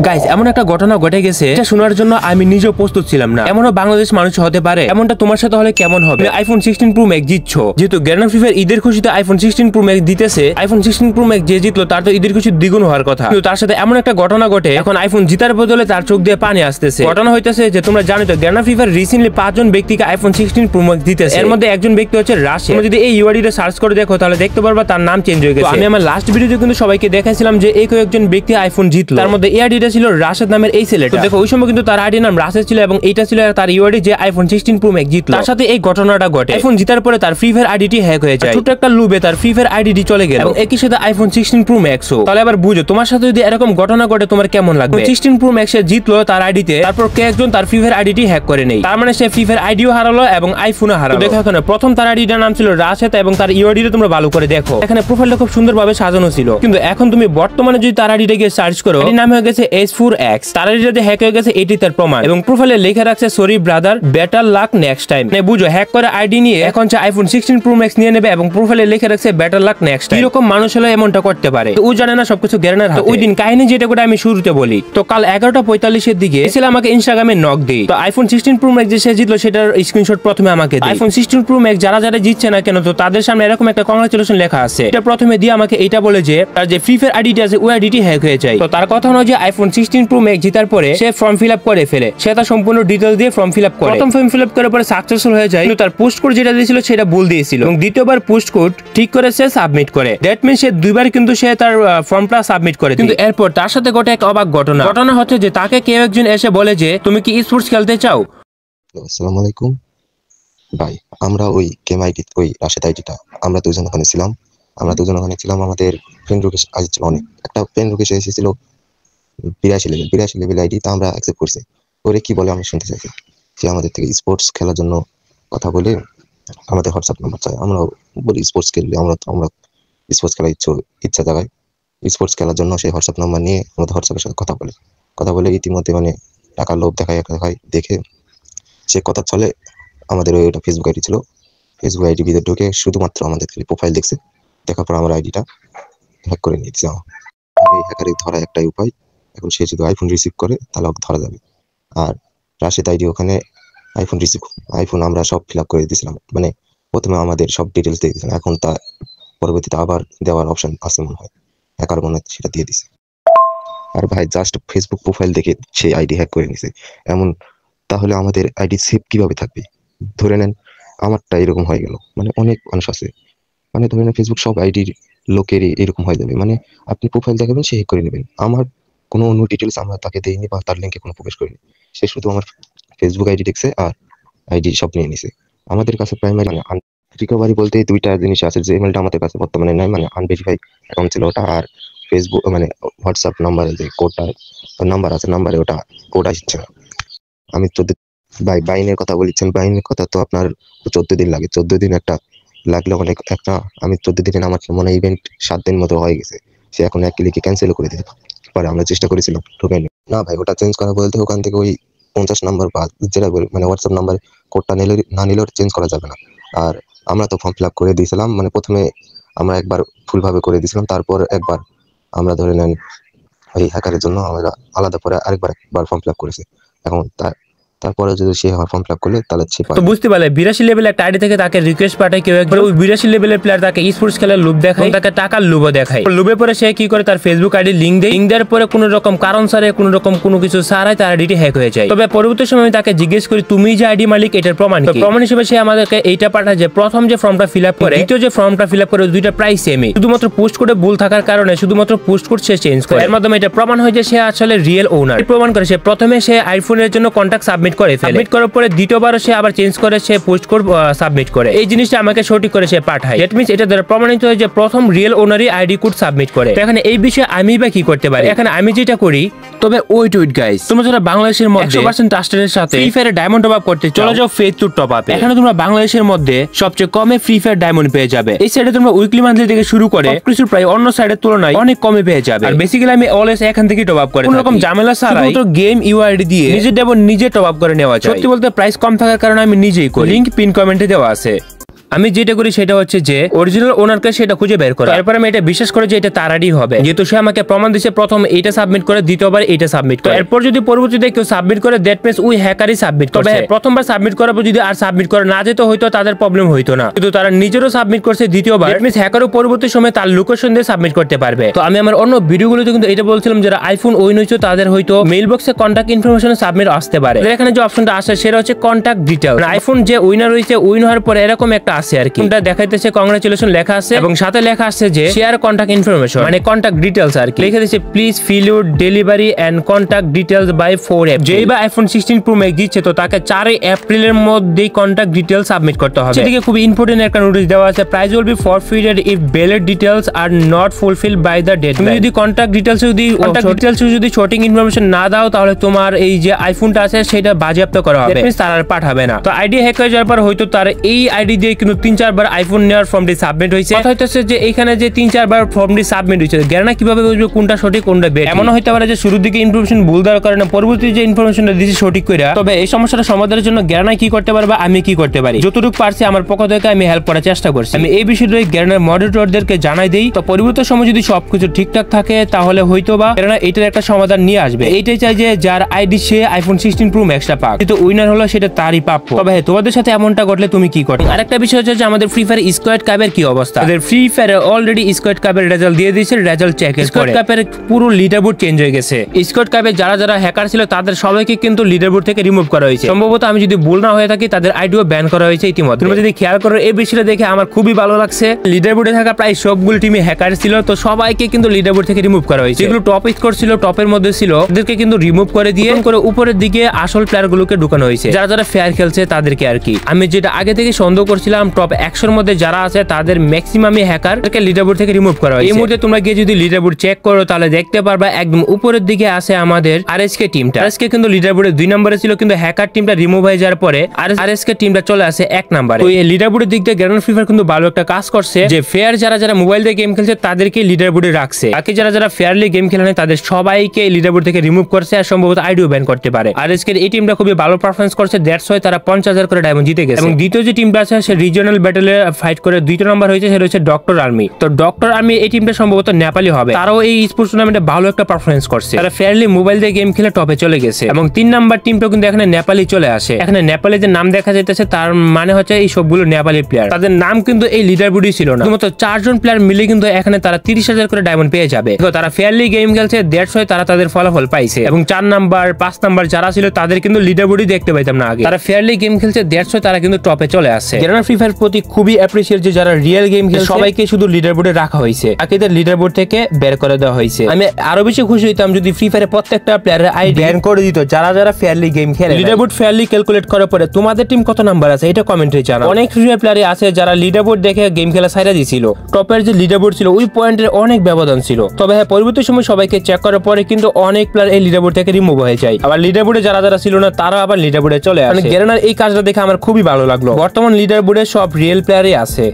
Guys এমন একটা ঘটনা ঘটে গেছে এটা শোনার জন্য আমি নিজেও প্রস্তুত ছিলাম না। এমনও বাংলাদেশ মানুষ হতে পারে, এমনটা তোমার সাথে হলে কেমন হবে? আইফোন 16 প্রো ম্যাক্স জিতছো, যেহেতু গ্যারেন্টি ফ্রি ফায়ার ঈদের খুশিতে আইফোন 16 প্রো ম্যাক্স দিতেছে। আইফোন 16 প্রো ম্যাক্স যে জিতলো তার তো ঈদের খুশি দ্বিগুণ হওয়ার কথা, কিন্তু তার সাথে এমন একটা ঘটনা ঘটে এখন আইফোন জিতার বদলে তার চোখ দিয়ে পানি আসতেছে। ঘটনা হইতেছে যে তোমরা জানো তো গ্যারেন্টি ফ্রি ফায়ার রিসেন্টলি 5 জন ব্যক্তিকে আইফোন 16 প্রো ম্যাক্স দিতেছে। এর মধ্যে একজন ব্যক্তি হচ্ছে রাশিদ। তুমি যদি এই ইউআইডিটা সার্চ করে দেখো তাহলে দেখতে পারবা তার নাম চেঞ্জ হয়ে গেছে। আমি আমার লাস্ট ভিডিওতে কিন্তু সবাইকে দেখাইছিলাম যে এই কয়েকজন ব্যক্তি আইফোন জিতলো, তার মধ্যে এই আইডিটা ছিল রাশিদ নামের এই ছেলেটা। দেখো ওই সময় কিন্তু তার আইডি নাম রাশিদ ছিল এবং এইটা ছিল তার ইউআইডি যে আইফোন 16 প্রো ম্যাক্স জিতলো। তার সাথে এই ঘটনাটা ঘটে। আইফোন জিতার পরে তার ফ্রি ফায়ার আইডিটি হ্যাক হয়ে যায়, ছোট একটা লুবে তার ফ্রি ফায়ার আইডিটি চলে গেল এবং একই সাথে আইফোন 16 প্রো ম্যাক্সও। তাহলে আবার বুঝো তোমার সাথে যদি এরকম ঘটনা ঘটে তোমার কেমন লাগবে? 16 প্রো ম্যাক্সে জিতলো তার আইডিতে, তারপর কে একজন তার ফ্রি ফায়ার আইডিটি হ্যাক করে নেই, তার মানে সে ফ্রি ফায়ার আইডিও হারালো এবং আইফোনও হারালো। দেখো এখানে প্রথম তার আইডিটার নাম ছিল রাশেদ এবং তার ইউআইডিটা তোমরা ভালো করে দেখো, এখানে প্রোফাইলটা খুব সুন্দরভাবে সাজানো ছিল। কিন্তু এখন তুমি বর্তমানে যদি তার আইডিটা গিয়ে সার্চ করো, এর নাম হয়ে গেছে S4X। তার আইডিটা হ্যাক হয়ে গেছে, এটি তার প্রমাণ। এবং প্রোফাইলে লেখা রাখছে sorry brother, better luck next time. মানে বুঝো হ্যাক করে আইডি নিয়ে এখন সে আইফোন 16 প্রো ম্যাক্স নিয়ে নেবে এবং প্রোফাইলে লেখা রাখছে বেটার লাক নেক্সট টাইম। এরকম মানুষ হলে এমনটা করতে পারে, ও জানে না সবকিছু গ্যারেন্টার হাতে। ওই দিন কাহিনী যেটা করে আমি শুরুতে বলি, তো কাল 11:45 এর দিকে ছিল আমাকে ইনস্টাগ্রামে নক দেই। তো আইফোন 16 প্রো ম্যাক্স যে সে জিতলো সেটার স্ক্রিনশট প্রথমে আমাকে দেয়। আইফোন 16 প্রো ম্যাক্স যারা যারা জিতছে না কেন তো তাদের সামনে এরকম একটা কংগ্রাচুলেশন লেখা আছে। এটা প্রথমে দিয়ে আমাকে এইটা বলে যে তার যে ফ্রি ফায়ার আইডিটি আছে ওই আইডিটি হ্যাক হয়ে যায়। তো তার কথা হলো যে আইফোন 16 প্রো ম্যাক্স জিতার পরে সে ফর্ম ফিল আপ করে ফেলে, সে তার সম্পূর্ণ ডিটেইলস দিয়ে ফর্ম ফিল আপ করে। প্রথম ফর্ম ফিল আপ করার পরে সাকসেসফুল হয়ে যায়, কিন্তু তার পোস্ট কোড যেটা দিয়েছিল সেটা ভুল দিয়েছিল এবং দ্বিতীয়বার পোস্ট কোড ঠিক করে সে সাবমিট করে। দ্যাট মিন্স সে দুইবার কিন্তু সে তার ফর্মটা সাবমিট করে। কিন্তু এরপর তার সাথে ঘটে এক অবাক ঘটনা। ঘটনা হচ্ছে যে তাকে কেউ একজন এসে বলে যে তুমি কি স্পোর্টস খেলতে চাও? আসসালামু আলাইকুম ভাই, আমরা ওই গেম আইডি ওই রাশেদ আইডিটা আমরা দুজন ওখানে ছিলাম। আমাদের ফ্রেন্ড রিকোয়েস্ট আসছিল অনেক, একটা ফ্রেন্ড রিকোয়েস্ট এসেছিল 82 লেভেল আইডি, তা আমরা অ্যাকসেপ্ট করছি। ওরে কি বলে আমি শুনতে চাইছি, সে আমাদের থেকে স্পোর্টস খেলার জন্য কথা বলে আমাদের হোয়াটসঅ্যাপ নাম্বার চাই। আমরা বলি স্পোর্টস খেললে আমরা স্পোর্টস খেলার ইচ্ছা জাগায়। স্পোর্টস খেলার জন্য সেই হোয়াটসঅ্যাপ নাম্বার নিয়ে আমাদের হোয়াটসঅ্যাপের সাথে কথা বলে ইতিমধ্যে মানে টাকার লোভ দেখায় দেখে সে কথা চলে আমাদের ওইটা ফেসবুক আইডি ছিল। ফেসবুক আইডি ভিতরে ঢুকে শুধুমাত্র আমাদের খালি প্রোফাইল দেখছে, দেখার পর আমার আইডিটা হ্যাক করে নিয়েছি। এই হ্যাকারে ধরা একটাই উপায়, এখন সে যদি আইফোন রিসিভ করে তাহলে ওকে ধরা যাবে। আর রাশেদ আইডি ওখানে আইফোন আমরা সব ফিল আপ করে দিয়েছিলাম, মানে প্রথমে আমাদের সব ডিটেলস দিয়ে দিয়েছিলাম, এখন তা পরবর্তীতে আবার দেওয়ার অপশন আছে মনে হয়, হ্যাকার মনে হয় সেটা দিয়ে দিছে। আর ভাই জাস্ট ফেসবুক প্রোফাইল দেখে সেই আইডি হ্যাক করে নিছে এমন, তাহলে আমাদের আইডি সেভ কিভাবে থাকবে? ধরে নেন আমারটা এরকম হয়ে গেল, মানে অনেক মানুষ আছে, মানে ধরে নেন ফেসবুক সব আইডির লোকেরই এরকম হয়ে যাবে, মানে আপনি প্রোফাইল দেখাবেন সে হ্যাক করে নেবেন। আমার কোনো অন্য ডিটেলস আমরা তাকে দেইনি বা তার লিঙ্কে কোনো প্রবেশ করিনি, সে শুধু আমার ফেসবুক আইডি দেখছে আর আইডি সব নিয়ে নিছে। আমাদের কাছে প্রাইমারি রিকভারি বলতে দুইটা জিনিস আছে, যে ইমেলটা আমাদের কাছে বর্তমানে নাই, মানে আনভেরিফাইড অ্যাকাউন্ট ছিল ওটা, আর ফেসবুক মানে হোয়াটসঅ্যাপ নাম্বারে যে কোডটা নাম্বার আছে নাম্বারে ওটা কোড আসছে না। আমি বাইনের কথা বলেছেন, বাইনের কথা তো আপনার 14 দিন লাগে, 14 দিন একটা লাগলে অনেক একটা। আমি 14 দিনে আমার মনে ইভেন্ট 7 দিন মতো হয়ে গেছে, সে এখন এক ক্লিকে ক্যান্সেল করে দিতে পারে। আমরা চেষ্টা করেছিলাম ঢোকেন না ভাই, ওটা চেঞ্জ করা বলতে ওখান থেকে ওই 50 নাম্বার বা যেটা মানে হোয়াটসঅ্যাপ নাম্বার কোডটা না নিলেও চেঞ্জ করা যাবে না। আর আমরা তো ফর্ম ফিল আপ করে দিয়েছিলাম, মানে প্রথমে আমরা একবার ফুলভাবে করে দিয়েছিলাম, তারপর একবার আমরা ধরে নেন ওই হ্যাকারের জন্য আমরা আলাদা করে আরেকবার ফর্ম ফিল আপ করেছি। এখন তারপরে যদি সে ফর্ম ফিল আপ করলে তাহলে সে তো বুঝতে পারলে 82 লেভেল একটা আইডি থেকে তাকে রিকোয়েস্ট পাঠায় কেউ একজন, ওই 82 লেভেলের প্লেয়ার তাকে স্পোর্টস খেলার লোভ দেখায়, তাকে টাকার লোভও দেখায়। লোভে পরে সে কি করে তার ফেসবুক আইডি লিংক দেওয়ার পরে কোনো রকম কারণ ছাড়াই কোনো কিছু ছাড়াই তার আইডিটি হ্যাক হয়ে যায়। তবে পরবর্তী সময় আমি তাকে জিজ্ঞেস করি তুমি যে আইডি মালিক এটার প্রমাণ কি? প্রমাণ হিসেবে সে আমাদেরকে এইটা পাঠায় যে প্রথম যে ফর্মটা ফিল আপ করে দ্বিতীয় যে ফর্মটা ফিল আপ করে দুইটা প্রায় সেমই, শুধুমাত্র পোস্ট কোডে ভুল থাকার কারণে শুধুমাত্র পোস্ট কোড সে চেঞ্জ করে। এর মাধ্যমে এটা প্রমাণ হয় যে সে আসলে রিয়েল ওনার। প্রমাণ করে সে প্রথমে সে আইফোনের জন্য কন্ট্যাক্ট সাবমিট করে পরে দ্বিতীয়বার সে আবার চেঞ্জ করে সে পোস্ট কোড সাবমিট করে। এই জিনিসটা আমাকে সঠিক করে সে পাঠায়। দ্যাট মিন্স এটা দ্বারা প্রমাণিত হয় যে প্রথম রিয়েল ওনারই আইডি কোড সাবমিট করে। তো এখানে এই বিষয়ে আমি বা কি করতে পারি? এখানে আমি যেটা করি, তবে ওয়েট গাইস, তোমরা যারা বাংলাদেশের মধ্যে 100% ট্রাস্টের সাথে ফ্রি ফায়ারে ডায়মন্ড টপ আপ করতে চলে যাও ফেজ টু টপ আপে। এখানে তোমরা বাংলাদেশের মধ্যে সবচেয়ে কমে ফ্রি ফায়ার ডায়মন্ড পেয়ে যাবে। এই সাইডে তোমরা উইকলি মান্থলি থেকে শুরু করে সবকিছু প্রায় অন্য সাইডের তুলনায় অনেক কমে পেয়ে যাবে। আর বেসিক্যালি আমি অলওয়েজ এখান থেকে টপ আপ করি, কোনো রকম ঝামেলা ছাড়াই গেম ইউআইডি দিয়ে নিজে টপ আপ করে নেওয়া যায়। সত্যি বলতে প্রাইস কম থাকার কারণে আমি নিজেই করি, লিংক পিন কমেন্টে দেওয়া আছে। আমি যেটা করি সেটা হচ্ছে যে অরিজিনাল ওনারকে সেটা খুঁজে বের করা, এরপর আমি এটা বিশ্বাস করি যে এটা তারারই হবে, যেহেতু সে আমাকে প্রমাণ দিচ্ছে প্রথম এইটা সাবমিট করে, দ্বিতীয়বার এইটা সাবমিট করে। এরপর যদি পরবর্তীতে কেউ সাবমিট করে দ্যাট মিন্স ওই হ্যাকারই সাবমিট করবে। প্রথমবার সাবমিট করার পর যদি আর সাবমিট করা না যেত হয়তো তাদের প্রবলেম হইতো না, কিন্তু তারা নিজেরও সাবমিট করছে দ্বিতীয়বার, দ্যাট মিন্স হ্যাকারও পরবর্তী সময় তার লোকেশন দিয়ে সাবমিট করতে পারবে। তো আমি আমার অন্য ভিডিওগুলোতে কিন্তু এটা বলছিলাম যারা আইফোন উইন হয়েছে তাদের হয়তো মেইল বক্সে কন্টাক্ট ইনফরমেশন সাবমিট আসতে পারে। এখানে যে অপশনটা আসে সেটা হচ্ছে কন্টাক্ট ডিটেইল। আইফোন যে উইনার হয়েছে উইন হওয়ার পরে এরকম একটা আছে আর কি, এটা দেখাইতেছে কংগ্রাচুলেশন লেখা আছে এবং সাথে লেখা আছে যে শেয়ার কন্টাক্ট ইনফরমেশন, মানে কন্টাক্ট ডিটেইলস আর কি। লিখে দিয়েছে please fill your delivery and contact details by 4 April. যেই বা আইফোন 16 প্রো ম্যাক্স দিচ্ছে তো তাকে 4 এপ্রিলের মধ্যেই কন্টাক্ট ডিটেইলস সাবমিট করতে হবে। সেদিকে খুব ইম্পর্টেন্ট একটা নোটিশ দেওয়া আছে, prize will be forfeited if valid details are not fulfilled by the deadline. তুমি যদি কন্টাক্ট ডিটেইলস যদি সঠিক ইনফরমেশন না দাও তাহলে তোমার এই যে আইফোনটা আছে সেটা বাজেয়াপ্ত করা হবে, তারা আর পাঠাবে না। তো আইডি হ্যাক হয়ে যাওয়ার পর হয়তো তার এই আইডি দিয়ে কিন্তু 3-4 বার আইফোন নেওয়ার ফর্মটি সাবমিট হয়েছে। কথা হইতেছে যে এখানে যে 3-4 বার ফর্মটি সাবমিট হয়েছে, গ্যারান্টি কিভাবে বুঝবে কোনটা সঠিক কোনটা বেট? এমন হইতে পারে যে শুরুর দিকে ইনফরমেশন ভুল দেওয়ার কারণে পরবর্তী যে ইনফরমেশনটা দিয়েছে সঠিক কইরা। তবে এই সমস্যাটা সমাধানের জন্য গ্যারান্টি কি করতে পারবে, আমি কি করতে পারি, যতটুকু পারছি আমার পক্ষ থেকে আমি হেল্প করার চেষ্টা করছি। আমি এই বিষয়টা গ্যারান্টির মডারেটরদেরকে জানাই দেই, তো পরবর্তী সময় যদি সবকিছু ঠিকঠাক থাকে তাহলে হয়তো বা গ্যারান্টি এটার একটা সমাধান নিয়ে আসবে। এইটাই চাই যে যার আইডি সে আইফোন 16 প্রো ম্যাক্সটা পাক, কিন্তু উইনার হলো সেটা তারই প্রাপ্য। তবে তোমাদের সাথে এমনটা ঘটলে তুমি কি করবে? আরেকটা বিষয় হচ্ছে যে আমাদের ফ্রি ফায়ার স্কোয়াড কাপের কি অবস্থা। আমাদের ফ্রি ফায়ার অলরেডি স্কোয়াড কাপের রেজাল্ট দিয়ে দিয়েছে, রেজাল্ট চেক স্কোয়াড কাপের পুরো লিডারবোর্ড চেঞ্জ হয়ে গেছে। স্কোয়াড কাপে যারা যারা হ্যাকার ছিল তাদের সবাইকে কিন্তু লিডারবোর্ড থেকে রিমুভ করা হয়েছে। সম্ভবত আমি যদি ভুল না হয়ে থাকি তাদের আইডিও ব্যান করা হয়েছে ইতিমধ্যে। তোমরা যদি খেয়াল করো এই বিষয়টা দেখে আমার খুবই ভালো লাগছে। লিডারবোর্ডে থাকা প্রায় সবগুলো টিমে হ্যাকার ছিল, তো সবাইকে কিন্তু লিডারবোর্ড থেকে রিমুভ করা হয়েছে। যেগুলো টপ স্কোর ছিল, টপের মধ্যে ছিল, তাদেরকে কিন্তু রিমুভ করে দিয়ে করে উপরের দিকে আসল প্লেয়ার গুলোকে ঢুকানো হয়েছে, যারা যারা ফেয়ার খেলছে তাদেরকে আর কি। আমি যেটা আগে থেকে সন্দেহ করছিলাম টপ 100 এর মধ্যে যারা আছে তাদের ম্যাক্সিমামই হ্যাকারকে লিডারবোর্ড থেকে রিমুভ করা হয়েছে। এই মুহূর্তে তোমরা গিয়ে যদি লিডারবোর্ড চেক করো তাহলে দেখতে পারবা একদম উপরের দিকে আছে আমাদের আরএসকে টিমটা। আরএসকে কিন্তু লিডারবোর্ডে 2 নম্বরে ছিল, কিন্তু হ্যাকার টিমটা রিমুভ হয়ে যাওয়ার পরে আরএসকে টিমটা চলে আসে 1 নম্বরে। তো এই লিডারবোর্ডের দিক দিয়ে গ্র্যান্ড ফ্রি ফায়ার কিন্তু ভালো একটা কাজ করছে যে ফেয়ার যারা যারা মোবাইল দিয়ে গেম খেলছে তাদেরকে লিডারবোর্ডে রাখছে, বাকি যারা যারা ফেয়ারলি গেম খেলে না তাদের সবাইকে লিডারবোর্ড থেকে রিমুভ করছে আর সম্ভবত আইডিও ব্যান করতে পারে। আরএসকে এই টিমটা খুবই ভালো পারফরম্যান্স করছে, দ্যাটস ওয়াই তারা 50,000 করে ডায়মন্ড জিতে গেছে। এবং দ্বিতীয় যে টিমটা আছে সে রিজিওনাল ব্যাটলে ফাইট করে 2 নম্বর হয়েছে, সেটা হচ্ছে ডক্টর আর্মি। তো ডক্টর আর্মি এই টিমটা সম্ভবত নেপালি হবে, তারাও এই স্পোর্টস টুর্নামেন্টে ভালো একটা পারফরম্যান্স করছে, তারা ফেয়ারলি মোবাইল দিয়ে গেম খেলে টপে চলে গেছে। এবং 3 নাম্বার টিমটা কিন্তু এখানে নেপালি চলে আসে। এখানে নেপালি যে নাম দেখা যাইতেছে তার মানে হচ্ছে এই সবগুলো নেপালি প্লেয়ার, তাদের নাম কিন্তু এই লিডারবোর্ডে ছিল না। শুধুমাত্র 4 জন প্লেয়ার মিলে কিন্তু এখানে তারা 30,000 করে ডায়মন্ড পেয়ে যাবে। তো তারা ফেয়ারলি গেম খেলছে, দ্যাটস ওয়াই তারা তাদের ফলাফল পাইছে। এবং 4 নাম্বার 5 নাম্বার যারা ছিল তাদের কিন্তু লিডারবোর্ডে দেখতে পাইতাম না আগে, তারা ফেয়ারলি গেম খেলছে, দ্যাটস ওয়াই তারা কিন্তু টপে চলে আসে। গ্র্যান্ড ফ্রি ফায়ার প্রতি খুবই অ্যাপ্রিশিয়েট যে যারা রিয়েল গেম খেলছে সবাইকে শুধু লিডারবোর্ডে রাখা হয়েছে, বাকিদের লিডারবোর্ড থেকে বের করে দেওয়া হয়েছে। আমি আরো বেশি খুশি হইতাম যদি ফ্রি ফায়ারে প্রত্যেকটা প্লেয়ারের আইডি ব্যান করে দিত যারা যারা ফেয়ারলি গেম খেলে। লিডারবোর্ড ফেয়ারলি ক্যালকুলেট করার পরে তোমাদের টিম কত নাম্বার আছে এটা কমেন্টে জানাও। অনেক ফ্রি ফায়ার প্লেয়ার আছে যারা লিডারবোর্ড দেখে গেম খেলা ছাইড়া দিছিল, টপের যে লিডারবোর্ড ছিল ওই পয়েন্টের অনেক ব্যবধান ছিল। তবে হ্যাঁ পরবর্তী সময় সবাইকে চেক করার পরে কিন্তু অনেক প্লেয়ার এই লিডারবোর্ড থেকে রিমুভ হয়ে যায়, আবার লিডারবোর্ডে যারা যারা ছিল না তারা আবার লিডারবোর্ডে চলে আসে। গ্যারেনার এই কাজটা দেখে আমার খুবই ভালো লাগলো। বর্তমান লিডারবোর্ডে সব রিয়েল প্লেয়ারই আছে।